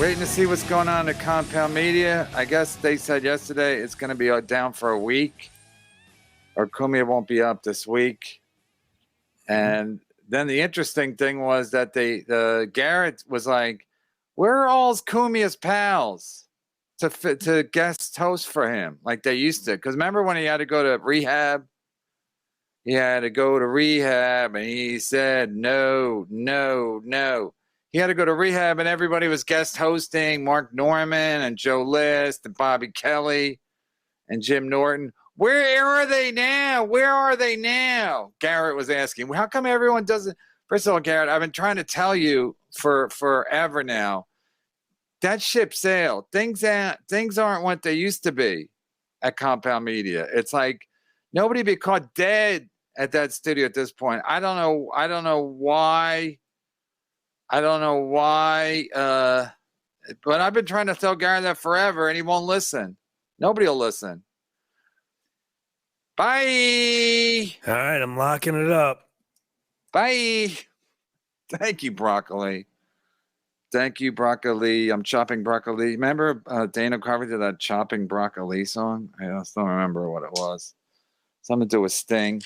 Waiting to see what's going on at Compound Media. I guess they said yesterday it's going to be down for a week, or Cumia won't be up this week. And then the interesting thing was that Garrett was like, "Where are all Cumia's pals to guest host for him like they used to?" Because remember when he had to go to rehab? He had to go to rehab, and he said no. He had to go to rehab, and everybody was guest hosting. Mark Norman and Joe List and Bobby Kelly and Jim Norton. Where are they now? Where are they now? Garrett was asking. How come everyone doesn't? First of all, Garrett, I've been trying to tell you for forever now. That ship sailed. Things aren't what they used to be at Compound Media. It's like nobody be caught dead at that studio at this point. I don't know why. But I've been trying to tell Garrett that forever, and he won't listen. Nobody will listen. Bye. All right, I'm locking it up. Bye. Thank you, Broccoli. Thank you, Broccoli. I'm chopping broccoli. Remember Dana Carvey did that chopping broccoli song? I still remember what it was. Something to do with Sting.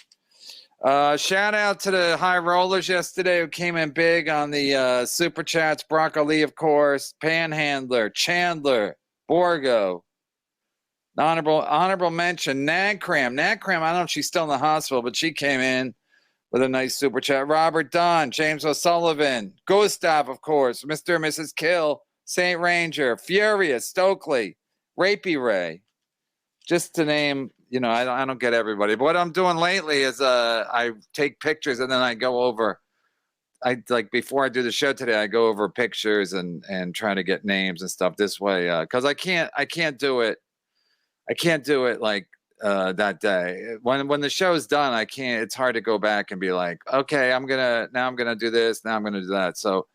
Shout out to the high rollers yesterday who came in big on the super chats. Broccoli, of course, Panhandler, Chandler, Borgo. Honorable mention, Nagcram. I don't know if she's still in the hospital, but she came in with a nice super chat. Robert Dunn, James O'Sullivan, Gustav, of course, Mr. and Mrs. Kill, Saint Ranger, Furious, Stokely, Rapey Ray. Just to name, I don't get everybody. But what I'm doing lately is I take pictures and then I go over. Before I do the show today, I go over pictures and try to get names and stuff this way because I can't do it. I can't do it like that day. When the show's done, I can't. It's hard to go back and be like, okay, I'm gonna do this. Now I'm gonna do that. So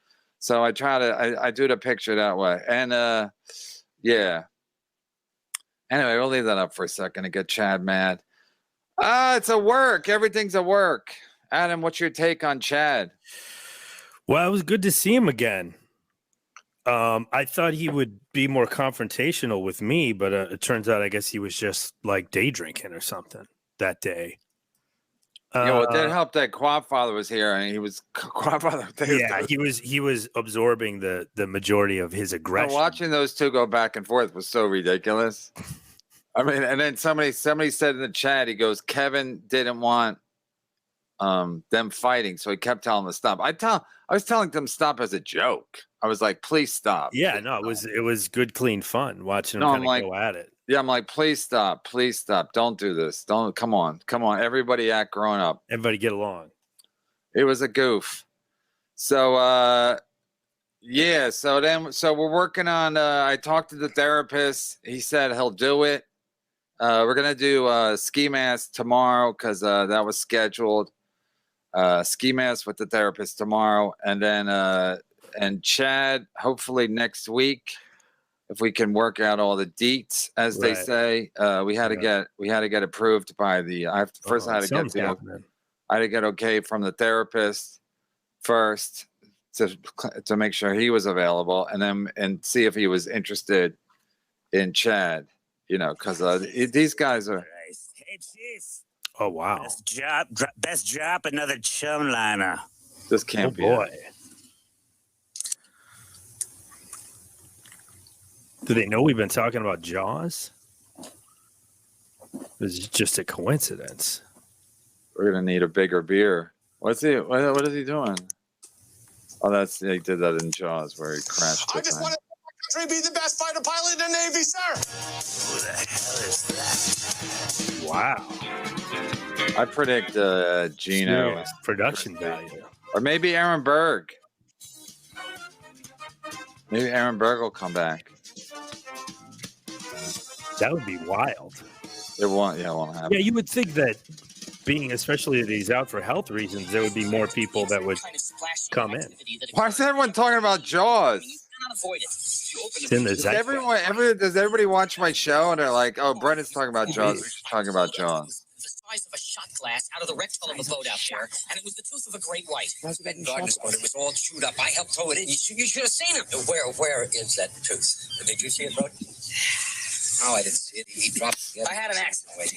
I try to I do the picture that way. And yeah. Anyway, we'll leave that up for a second to get Chad mad. It's a work. Everything's a work. Adam, what's your take on Chad? Well, it was good to see him again. I thought he would be more confrontational with me, but it turns out I guess he was just like day drinking or something that day. It did help that Quadfather was here, and he was Quadfather. Yeah, he was absorbing the majority of his aggression. Watching those two go back and forth was so ridiculous. I mean, and then somebody said in the chat, he goes, Kevin didn't want them fighting, so he kept telling them to stop. I was telling them to stop as a joke. I was like, please stop. Yeah, no, it was good, clean fun watching them go at it. Yeah, I'm like, please stop, don't do this, come on, everybody act grown up, everybody get along. It was a goof. So yeah, so we're working on. I talked to the therapist. He said he'll do it. We're gonna do ski mask tomorrow because that was scheduled. Ski mask with the therapist tomorrow, and then and Chad hopefully next week. If we can work out all the deets, as they say, we had to get approved by the. I had to get okay from the therapist first to make sure he was available, and see if he was interested in Chad. Because these guys are. Oh wow! Best drop another chum liner. This can't be. Boy. Do they know we've been talking about Jaws? This is just a coincidence. We're gonna need a bigger beer. What is he doing? Oh, he did that in Jaws where he crashed. I just want to my country be the best fighter pilot in the Navy, sir. Who the hell is Wow. that? I predict Gino. Serious production value. Or maybe Aaron Berg. Maybe Aaron Berg will come back. That would be wild. It won't happen. Yeah, you would think that especially that he's out for health reasons, there would be more people that would come in. Why is everyone talking about Jaws? It's in the Does zeitgeist. does everybody watch my show and they're like, "Oh, Brennan's talking about Jaws. We should talk about Jaws." The size of a shot glass out of the rectal of a boat out there, and it was the tooth of a great white. Gardeners boat. It was all chewed up. I helped tow it in. You should have seen him. Where is that tooth? Did you see it, Bud? No, I didn't see it. He dropped it. I had an accident.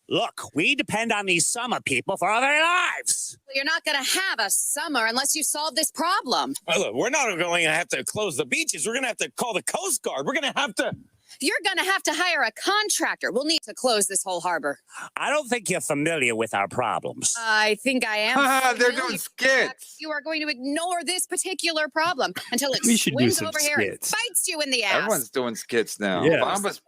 Look, we depend on these summer people for our very lives. Well, you're not going to have a summer unless you solve this problem. Oh, look, we're not going to have to close the beaches. We're going to have to call the Coast Guard. We're going to have to. You're going to have to hire a contractor. We'll need to close this whole harbor. I don't think you're familiar with our problems. I think I am. They're familiar. doing skits. You are going to ignore this particular problem until it We should do swims some over here and skits. bites you in the ass. Everyone's doing skits now. Yeah.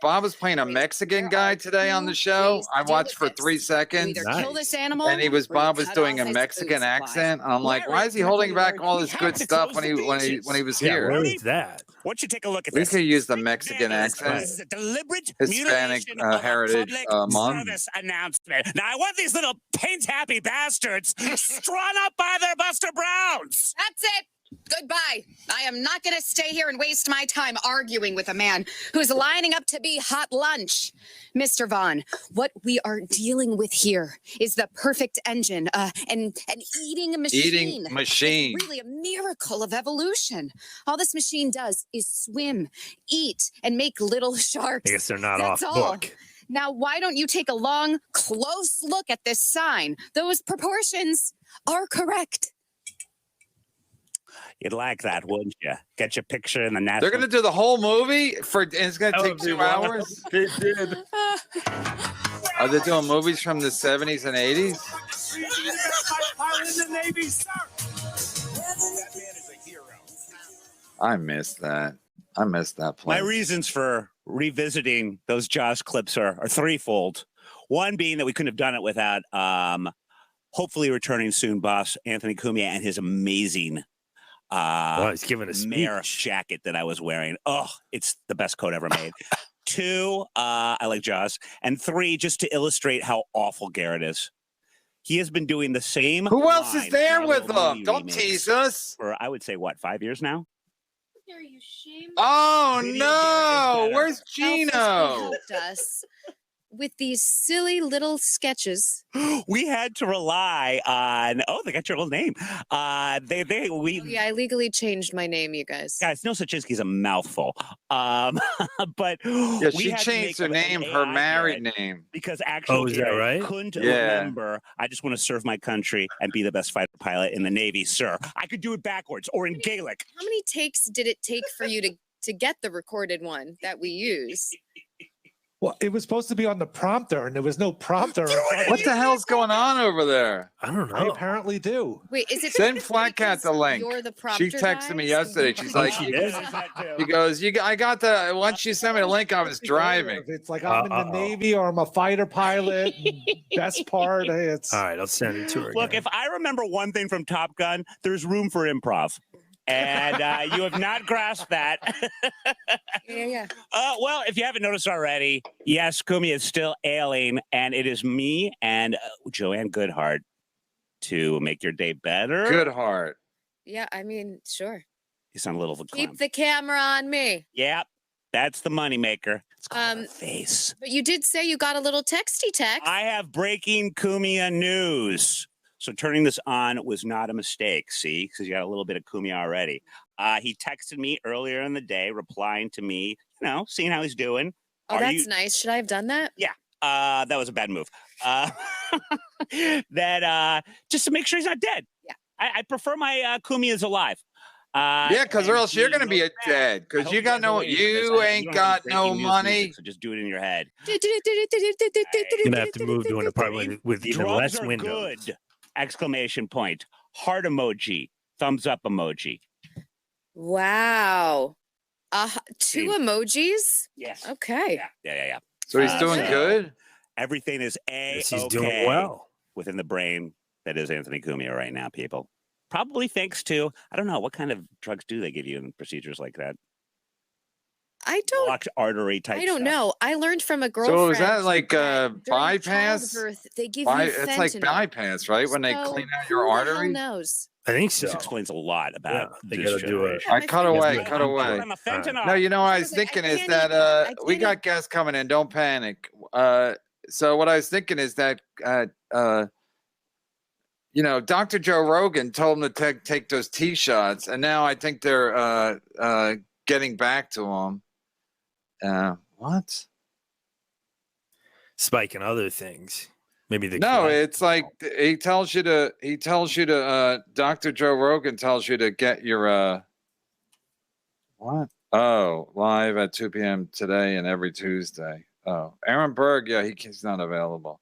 Bob was playing a Mexican guy today on the show. I watched for 3 You seconds, either Nice. kill this animal, and Bob was cut doing off a his Mexican food supply. accent. I'm like, Larry, why is he holding back all we this have good to stuff close when the he beaches. was Yeah, here? where is that? Why don't you take a look at We this? could use the Mexican accent. This is a deliberate Hispanic, mutilation of a heritage, public month. service announcement. Now, I want these little paint-happy bastards strung up by their Buster Browns. That's it. Goodbye. I am not going to stay here and waste my time arguing with a man who's lining up to be hot lunch. Mr. Vaughn, what we are dealing with here is the perfect engine, an eating machine. Eating machine. It's really a miracle of evolution. All this machine does is swim, eat, and make little sharks. I guess they're not That's off all. book. Now, why don't you take a long, close look at this sign? Those proportions are correct. You'd like that, wouldn't you? Get your picture in the national. They're gonna do the whole movie and it's gonna That take would be 2 wild. hours. They did. Are they doing movies from the 70s and 80s? I missed that. I missed that My play. reasons for revisiting those Jaws clips are threefold. One being that we couldn't have done it without hopefully returning soon boss Anthony Cumia and his amazing He's giving a mare speech. jacket that I was wearing. Oh, it's the best coat ever made. Two, I like Jaws. And three, just to illustrate how awful Garrett is. He has been doing the same. Who else is line there in with little them? movie Don't remakes tease us. For I would say what, 5 years now? Are you ashamed? Oh Video no! game is Where's Alphys Gino? helped us with these silly little sketches. We had to rely on. Oh, they got your old name. We Yeah, I legally changed my name, you guys. guys. No such is a mouthful. But Yeah, we she had to changed her make name, an her AI married Garrett name. because actually, Oh, is that right? Couldn't Yeah. remember. I just want to serve my country and be the best fighter pilot in the Navy, sir. I could do it backwards or in Gaelic. How many takes did it take for you to get the recorded one that we use? Well, it was supposed to be on the prompter, and there was no prompter. What the hell's going on over there? I don't I know. apparently do. Wait, is it Send Flat Cat the link. You're the She prompter texted guy? me yesterday. She's Oh, like, she did? he goes, I got the once you sent me the link, I was driving. It's like I'm in the Uh-oh. Navy or I'm a fighter pilot. Best part, it's All right, I'll send it to her. Look, again. if I remember one thing from Top Gun, there's room for improv. And you have not grasped that. Yeah. Well, if you haven't noticed already, yes, Cumia is still ailing, and it is me and Joanne Goodhart to make your day better. Good heart. Yeah, I mean, sure. You sound a little clown. Keep the camera on me. Yep, that's the moneymaker. It's called Um, a face. But you did say you got a little texty text. I have breaking Cumia news. So turning this on was not a mistake, see, because you got a little bit of Cumia already. He texted me earlier in the day, replying to me, seeing how he's doing. Oh, Are that's you- nice. Should I have done that? That was a bad move. That just to make sure he's not dead. Yeah. I prefer my Cumia's alive. Yeah, because or and else you're he gonna be knows a that. dead. I Because hope you got guys are no, waiting for this. you don't ain't have got any no breaking news money. music, so just do it in your head. You're gonna have to move to an apartment with even Drugs less are windows. good! Exclamation point. Heart emoji. Thumbs up emoji. Wow. Two See. emojis? Yes. Okay. Yeah. So he's doing so- good. Everything is Yes, A-okay he's doing well. within the brain that is Anthony Cumia right now, people. Probably thanks to, I don't know, what kind of drugs do they give you in procedures like that? I don't Blocked artery type I don't stuff. know. I learned from a girlfriend. So is that like during bypass? childbirth, they give It's you like fentanyl. bypass, right? When they So clean out your who the hell arteries. knows? I think This so. explains a lot about Yeah, they this gotta do it. generation. I cut away, cut I'm away. on the fentanyl. No, you know what I was Seriously, I thinking is can't that even. I we can't got guests coming in. Don't panic. So what I was thinking is that you know, Dr. Joe Rogan told him to take those T shots, and now I think they're getting back to him. What? Spike and other things. Maybe the No, it's like he tells you to Dr. Joe Rogan tells you to get your what? Oh, live at 2 p.m. today and every Tuesday. Oh, Aaron Berg, yeah, he's not available.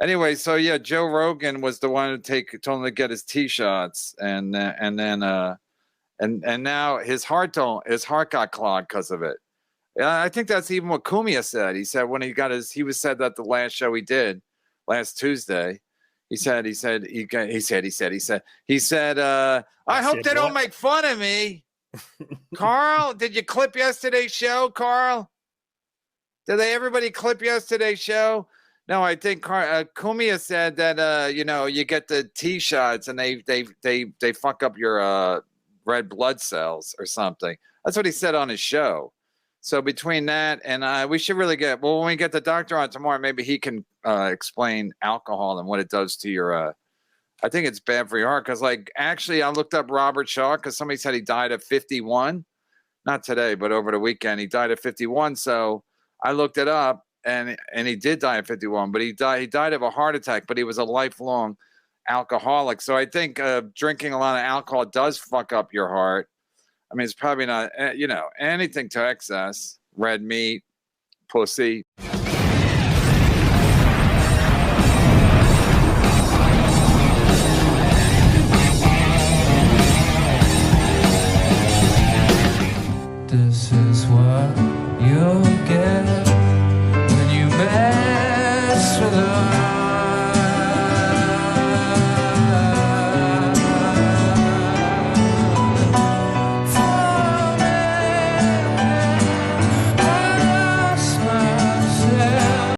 Anyway, so yeah, Joe Rogan was the one who told him to get his T shots, and now his heart got clogged because of it. I think that's even what Cumia said. He said when he said that the last show he did last Tuesday. He said, I hope they don't make fun of me. Carl, did you clip yesterday's show, Carl? Did everybody clip yesterday's show? No, I think Cumia said that you know, you get the T shots and they fuck up your red blood cells or something. That's what he said on his show. So between that and we should really when we get the doctor on tomorrow, maybe he can explain alcohol and what it does to your. I think it's bad for your heart because, like, actually, I looked up Robert Shaw because somebody said he died at 51. Not today, but over the weekend, he died at 51. So I looked it up, and he did die at 51. But he died of a heart attack. But he was a lifelong alcoholic. So I think drinking a lot of alcohol does fuck up your heart. I mean, it's probably not, you know, anything to excess, red meat, pussy.